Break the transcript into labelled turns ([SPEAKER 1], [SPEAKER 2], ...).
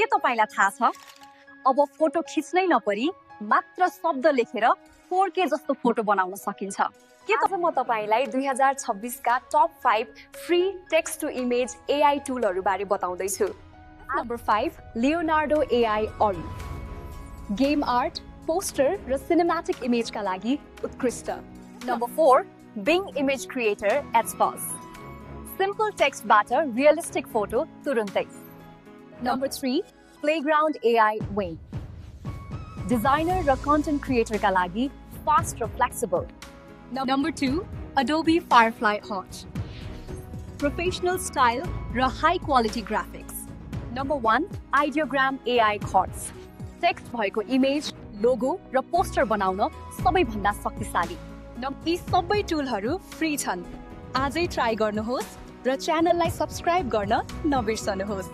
[SPEAKER 1] के तपाईलाई थाहा छ अब फोटो खिच्नै नपरी मात्र शब्द लेखेर 4K जस्तो फोटो बनाउन सकिन्छ के
[SPEAKER 2] आज म तपाईलाई 2026 का top 5 free text to image AI टुलहरु बारे बताउँदै छु। नम्बर 5 लियोनार्डो AI अरू गेम आर्ट, पोस्टर र सिनेम्याटिक इमेजका लागि उत्कृष्ट।
[SPEAKER 1] Number 4 Bing image creator expert simple टेक्स्टबाट रियलिस्टिक फोटो तुरुन्तै।
[SPEAKER 2] नम्बर 3
[SPEAKER 1] प्लेग्राउन्ड AI विङ डिजाइनर र कन्टेन्ट क्रिएटरका लागि फास्ट र flexible.
[SPEAKER 2] Number 2 Adobe Firefly Hot
[SPEAKER 1] professional style र high quality graphics. Number 1 Ideogram AI Thoughts text भएको इमेज, लोगो र पोस्टर बनाउन सबैभन्दा शक्तिशाली।
[SPEAKER 2] यी सबै टुलहरु फ्री छन्। आजै ट्राई गर्नुहोस् र च्यानललाई सब्स्क्राइब गर्न नबिर्सनुहोस्।